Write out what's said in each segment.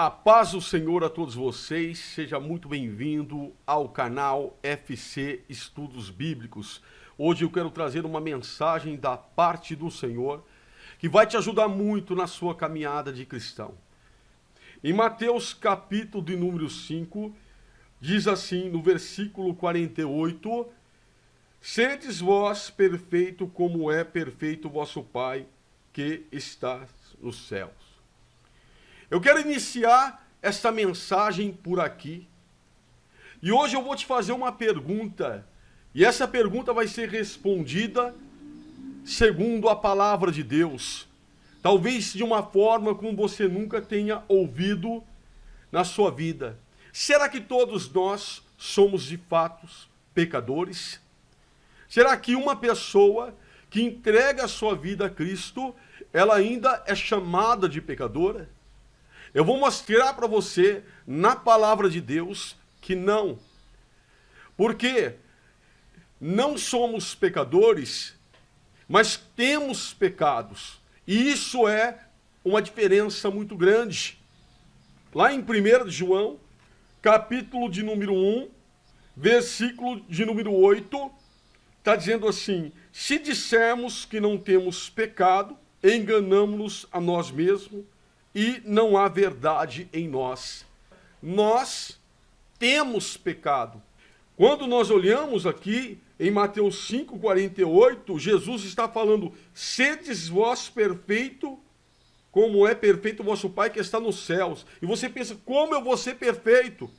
A paz do Senhor a todos vocês, seja muito bem-vindo ao canal FC Estudos Bíblicos. Hoje eu quero trazer uma mensagem da parte do Senhor que vai te ajudar muito na sua caminhada de cristão. Em Mateus capítulo de número 5, diz assim no versículo 48: Sedes vós perfeito como é perfeito vosso Pai que está nos céus. Eu quero iniciar esta mensagem por aqui. E hoje eu vou te fazer uma pergunta. E essa pergunta vai ser respondida segundo a palavra de Deus. Talvez de uma forma como você nunca tenha ouvido na sua vida. Será que todos nós somos de fato pecadores? Será que uma pessoa que entrega a sua vida a Cristo, ela ainda é chamada de pecadora? Eu vou mostrar para você, na palavra de Deus, que não. Porque não somos pecadores, mas temos pecados. E isso é uma diferença muito grande. Lá em 1 João, capítulo de número 1, versículo de número 8, está dizendo assim: se dissermos que não temos pecado, enganamos-nos a nós mesmos, e não há verdade em nós. Nós temos pecado. Quando nós olhamos aqui em Mateus 5,48, Jesus está falando: sedes vós perfeito, como é perfeito o vosso Pai que está nos céus. E você pensa, como eu vou ser perfeito?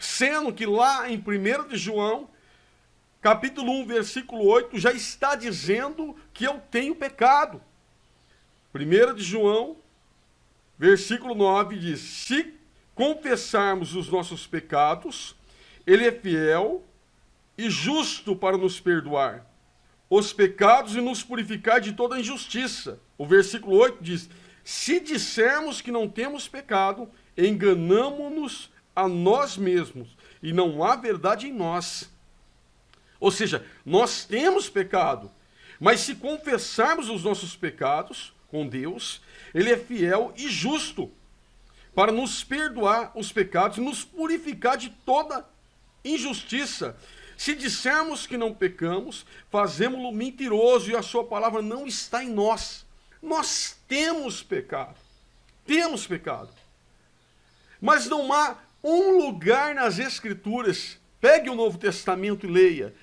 Sendo que lá em 1 de João, capítulo 1, versículo 8, já está dizendo que eu tenho pecado. 1 de João, versículo 9 diz: se confessarmos os nossos pecados, Ele é fiel e justo para nos perdoar os pecados e nos purificar de toda injustiça. O versículo 8 diz: se dissermos que não temos pecado, enganamo-nos a nós mesmos e não há verdade em nós. Ou seja, nós temos pecado, mas se confessarmos os nossos pecados com Deus, Ele é fiel e justo para nos perdoar os pecados e nos purificar de toda injustiça. Se dissermos que não pecamos, fazemo-lo mentiroso e a sua palavra não está em nós. Nós temos pecado. Temos pecado. Mas não há um lugar nas Escrituras, pegue o Novo Testamento e leia,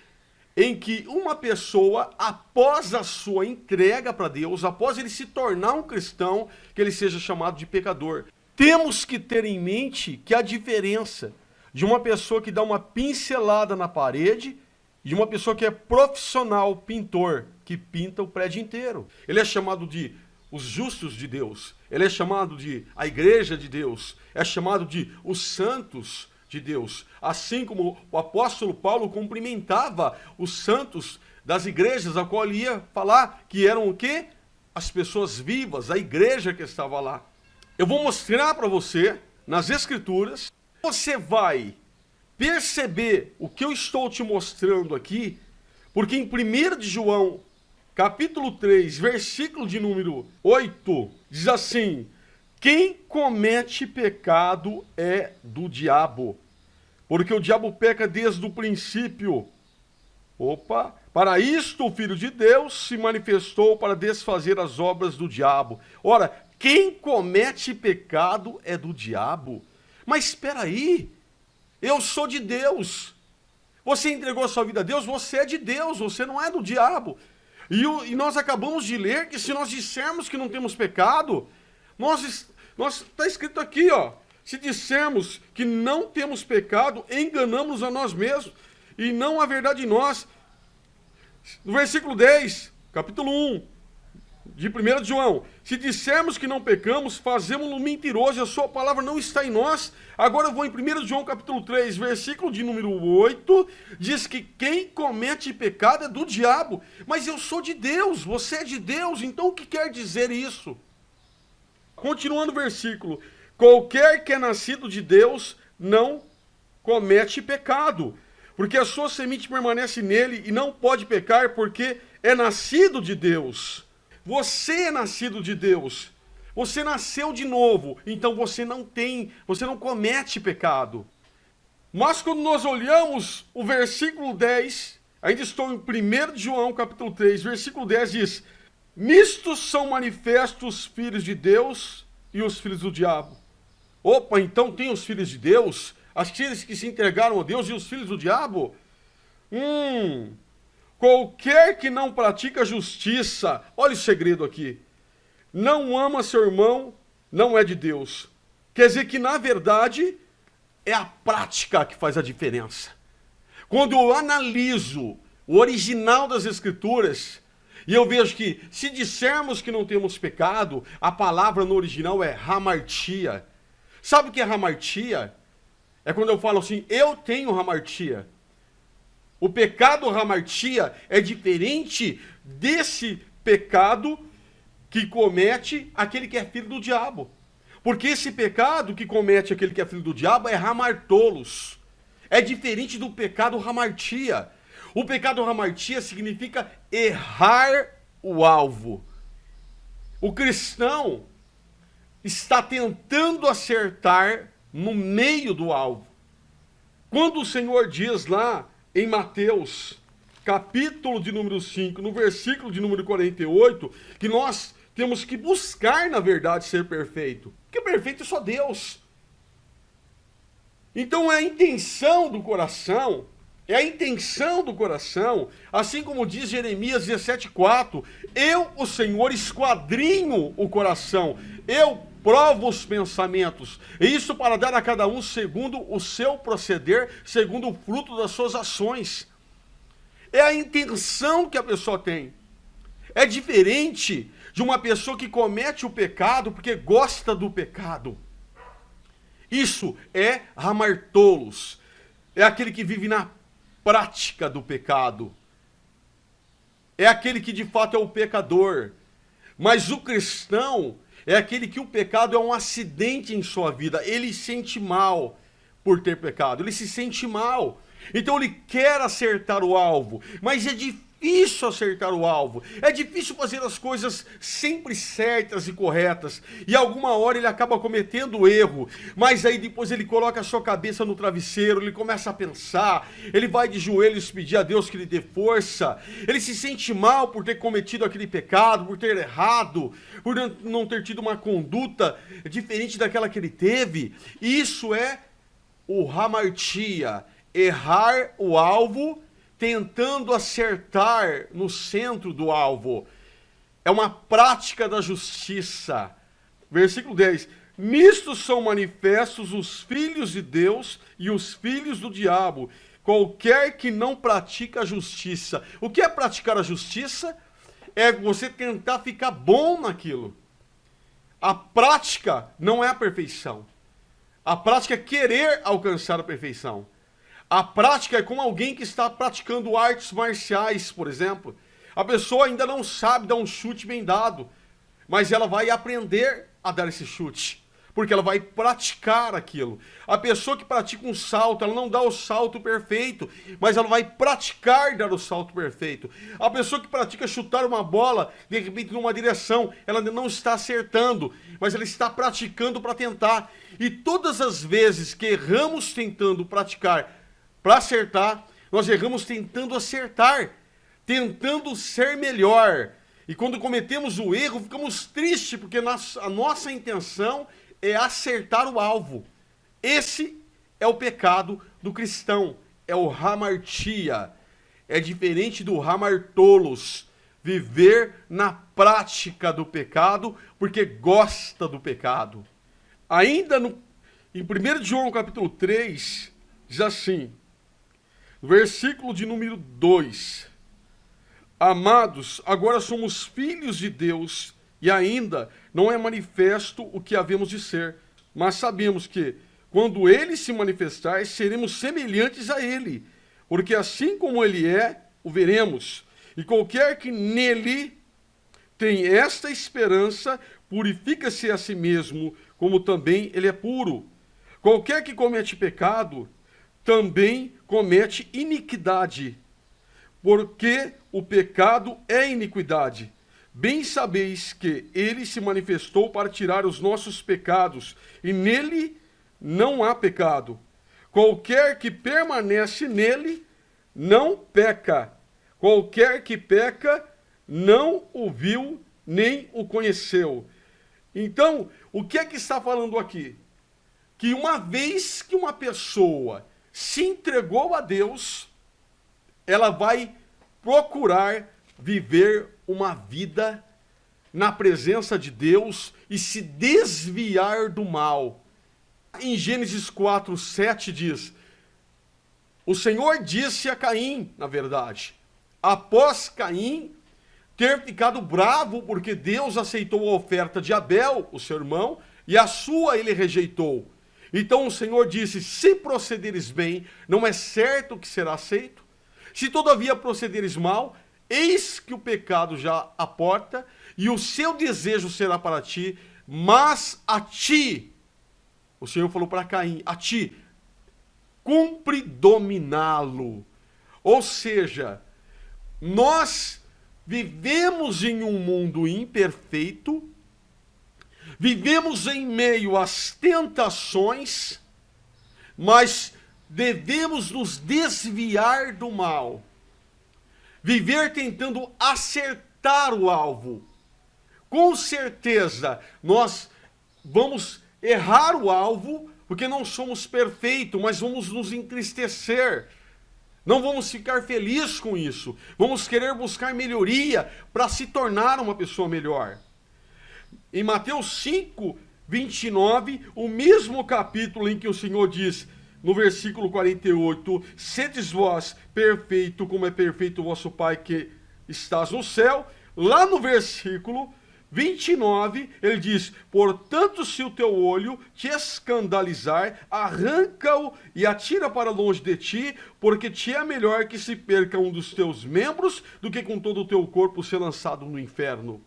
em que uma pessoa, após a sua entrega para Deus, após ele se tornar um cristão, que ele seja chamado de pecador. Temos que ter em mente que a diferença de uma pessoa que dá uma pincelada na parede e de uma pessoa que é profissional pintor, que pinta o prédio inteiro. Ele é chamado de os justos de Deus, ele é chamado de a igreja de Deus, é chamado de os santos de Deus, assim como o apóstolo Paulo cumprimentava os santos das igrejas, a qual ele ia falar que eram o quê? As pessoas vivas, a igreja que estava lá. Eu vou mostrar para você, nas Escrituras, você vai perceber o que eu estou te mostrando aqui, porque em 1 de João, capítulo 3, versículo de número 8, diz assim: quem comete pecado é do diabo, porque o diabo peca desde o princípio. Para isto o Filho de Deus se manifestou para desfazer as obras do diabo. Ora, quem comete pecado é do diabo. Mas espera aí, eu sou de Deus. Você entregou a sua vida a Deus, você é de Deus, você não é do diabo. E nós acabamos de ler que se nós dissermos que não temos pecado, está escrito aqui, ó: se dissermos que não temos pecado, enganamos a nós mesmos e não há verdade em nós. No versículo 10, capítulo 1 de 1 de João: se dissermos que não pecamos, fazemos-lo mentiroso e a sua palavra não está em nós. Agora eu vou em 1 de João capítulo 3, versículo de número 8, diz que quem comete pecado é do diabo. Mas eu sou de Deus, você é de Deus, então o que quer dizer isso? Continuando o versículo: qualquer que é nascido de Deus não comete pecado, porque a sua semente permanece nele e não pode pecar, porque é nascido de Deus. Você é nascido de Deus. Você nasceu de novo, então você não comete pecado. Mas quando nós olhamos o versículo 10, ainda estou em 1 João capítulo 3, versículo 10 diz: nisto são manifestos os filhos de Deus e os filhos do diabo. Opa, então tem os filhos de Deus, aqueles que se entregaram a Deus, e os filhos do diabo? Qualquer que não pratica justiça, olha o segredo aqui, não ama seu irmão, não é de Deus. Quer dizer que, na verdade, é a prática que faz a diferença. Quando eu analiso o original das Escrituras, e eu vejo que, se dissermos que não temos pecado, a palavra no original é hamartia. Sabe o que é hamartia? É quando eu falo assim, eu tenho hamartia. O pecado hamartia é diferente desse pecado que comete aquele que é filho do diabo. Porque esse pecado que comete aquele que é filho do diabo é hamartolos. É diferente do pecado hamartia. O pecado hamartia significa errar o alvo. O cristão está tentando acertar no meio do alvo. Quando o Senhor diz lá em Mateus, capítulo de número 5, no versículo de número 48, que nós temos que buscar, na verdade, ser perfeito. Porque perfeito é só Deus. Então é a intenção do coração, assim como diz Jeremias 17,4, eu, o Senhor, esquadrinho o coração, eu provo os pensamentos, e isso para dar a cada um segundo o seu proceder, segundo o fruto das suas ações. É a intenção que a pessoa tem. É diferente de uma pessoa que comete o pecado porque gosta do pecado. Isso é hamartolos. É aquele que vive na prática do pecado. É aquele que de fato é o pecador. Mas o cristão é aquele que o pecado é um acidente em sua vida. Ele sente mal por ter pecado. Ele se sente mal. Então ele quer acertar o alvo. Mas é difícil acertar o alvo. É difícil fazer as coisas sempre certas e corretas. E alguma hora ele acaba cometendo erro. Mas aí depois ele coloca a sua cabeça no travesseiro, ele começa a pensar, ele vai de joelhos pedir a Deus que lhe dê força. Ele se sente mal por ter cometido aquele pecado, por ter errado, por não ter tido uma conduta diferente daquela que ele teve. Isso é o hamartia, errar o alvo, tentando acertar no centro do alvo. É uma prática da justiça. Versículo 10. Nisto são manifestos os filhos de Deus e os filhos do diabo. Qualquer que não pratica a justiça. O que é praticar a justiça? É você tentar ficar bom naquilo. A prática não é a perfeição. A prática é querer alcançar a perfeição. A prática é como alguém que está praticando artes marciais, por exemplo. A pessoa ainda não sabe dar um chute bem dado, mas ela vai aprender a dar esse chute, porque ela vai praticar aquilo. A pessoa que pratica um salto, ela não dá o salto perfeito, mas ela vai praticar dar o salto perfeito. A pessoa que pratica chutar uma bola, de repente numa direção, ela ainda não está acertando, mas ela está praticando para tentar. E todas as vezes que erramos tentando praticar para acertar, nós erramos tentando acertar, tentando ser melhor. E quando cometemos o erro, ficamos tristes, porque a nossa intenção é acertar o alvo. Esse é o pecado do cristão, é o hamartia. É diferente do hamartolos, viver na prática do pecado, porque gosta do pecado. Ainda em 1 João capítulo 3, diz assim, versículo de número 2. Amados, agora somos filhos de Deus e ainda não é manifesto o que havemos de ser. Mas sabemos que, quando Ele se manifestar, seremos semelhantes a Ele. Porque assim como Ele é, o veremos. E qualquer que nele tem esta esperança, purifica-se a si mesmo, como também Ele é puro. Qualquer que comete pecado, também comete iniquidade, porque o pecado é iniquidade. Bem sabeis que ele se manifestou para tirar os nossos pecados, e nele não há pecado. Qualquer que permanece nele não peca. Qualquer que peca não o viu nem o conheceu. Então, o que é que está falando aqui? Que uma vez que uma pessoa se entregou a Deus, ela vai procurar viver uma vida na presença de Deus e se desviar do mal. Em Gênesis 4:7 diz: o Senhor disse a Caim, na verdade, após Caim ter ficado bravo porque Deus aceitou a oferta de Abel, o seu irmão, e a sua ele rejeitou. Então o Senhor disse: se procederes bem, não é certo que será aceito? Se todavia procederes mal, eis que o pecado já à porta, e o seu desejo será para ti, mas a ti, o Senhor falou para Caim, a ti, cumpre dominá-lo. Ou seja, nós vivemos em um mundo imperfeito, vivemos em meio às tentações, mas devemos nos desviar do mal. Viver tentando acertar o alvo. Com certeza, nós vamos errar o alvo, porque não somos perfeitos, mas vamos nos entristecer. Não vamos ficar felizes com isso. Vamos querer buscar melhoria para se tornar uma pessoa melhor. Em Mateus 5:29, o mesmo capítulo em que o Senhor diz, no versículo 48, sedes vós perfeito como é perfeito o vosso Pai que estás no céu. Lá no versículo 29, ele diz: portanto, se o teu olho te escandalizar, arranca-o e atira para longe de ti, porque te é melhor que se perca um dos teus membros do que com todo o teu corpo ser lançado no inferno.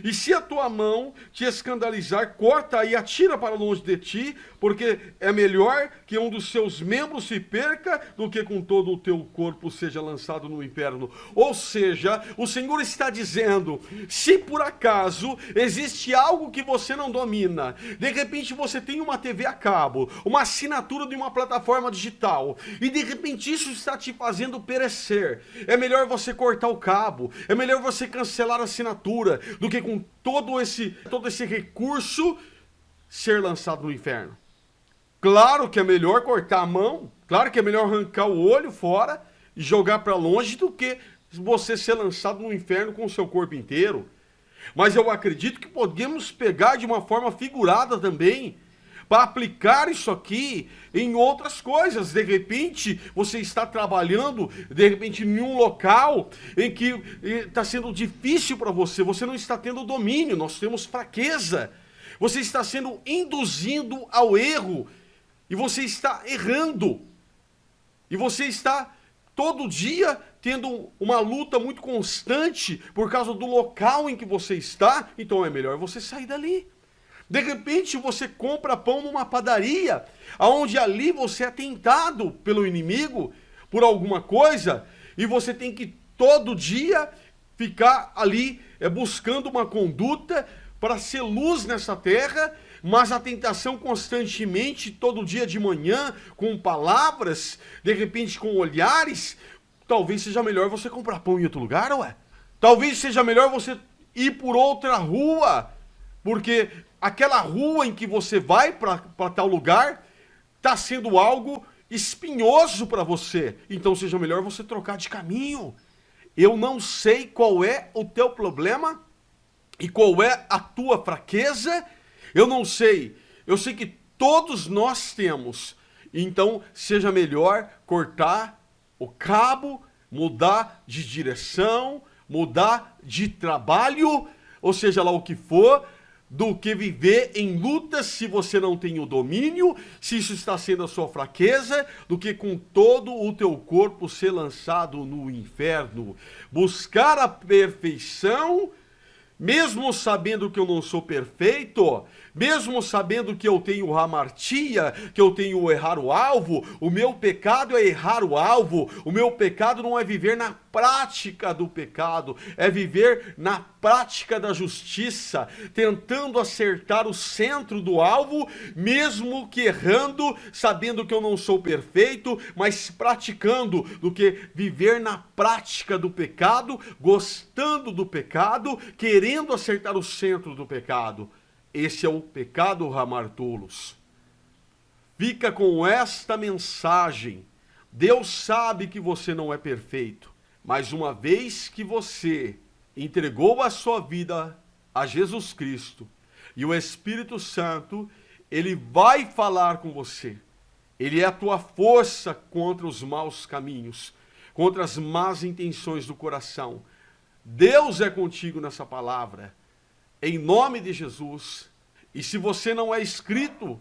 E se a tua mão te escandalizar, corta e atira para longe de ti, porque é melhor que um dos seus membros se perca do que com todo o teu corpo seja lançado no inferno. Ou seja, o Senhor está dizendo, se por acaso existe algo que você não domina, de repente você tem uma TV a cabo, uma assinatura de uma plataforma digital, e de repente isso está te fazendo perecer, é melhor você cortar o cabo, é melhor você cancelar a assinatura, do que com todo esse recurso ser lançado no inferno. Claro que é melhor cortar a mão, claro que é melhor arrancar o olho fora e jogar para longe do que você ser lançado no inferno com o seu corpo inteiro. Mas eu acredito que podemos pegar de uma forma figurada também, para aplicar isso aqui em outras coisas. De repente, você está trabalhando, de repente, em um local em que está sendo difícil para você, você não está tendo domínio, nós temos fraqueza. Você está sendo induzido ao erro, e você está errando. E você está todo dia tendo uma luta muito constante por causa do local em que você está, então é melhor você sair dali. De repente você compra pão numa padaria, onde ali você é tentado pelo inimigo, por alguma coisa, e você tem que todo dia ficar ali buscando uma conduta para ser luz nessa terra, mas a tentação constantemente, todo dia de manhã, com palavras, de repente com olhares, talvez seja melhor você comprar pão em outro lugar, ué? Talvez seja melhor você ir por outra rua, porque aquela rua em que você vai para tal lugar está sendo algo espinhoso para você. Então seja melhor você trocar de caminho. Eu não sei qual é o teu problema e qual é a tua fraqueza. Eu não sei. Eu sei que todos nós temos. Então seja melhor cortar o cabo, mudar de direção, mudar de trabalho, ou seja lá o que for, do que viver em lutas se você não tem o domínio, se isso está sendo a sua fraqueza, do que com todo o teu corpo ser lançado no inferno. Buscar a perfeição, mesmo sabendo que eu não sou perfeito, Mesmo sabendo que eu tenho hamartia, que eu tenho errar o alvo, o meu pecado é errar o alvo. O meu pecado não é viver na prática do pecado, é viver na prática da justiça, tentando acertar o centro do alvo, mesmo que errando, sabendo que eu não sou perfeito, mas praticando, do que viver na prática do pecado, gostando do pecado, querendo acertar o centro do pecado. Esse é o pecado hamartolos. Fica com esta mensagem. Deus sabe que você não é perfeito, mas uma vez que você entregou a sua vida a Jesus Cristo e o Espírito Santo, ele vai falar com você. Ele é a tua força contra os maus caminhos, contra as más intenções do coração. Deus é contigo nessa palavra, em nome de Jesus. E se você não é inscrito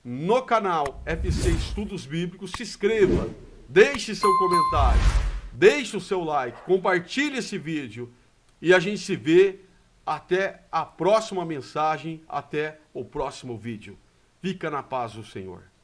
no canal FC Estudos Bíblicos, se inscreva, deixe seu comentário, deixe o seu like, compartilhe esse vídeo e a gente se vê até a próxima mensagem, até o próximo vídeo. Fica na paz do Senhor.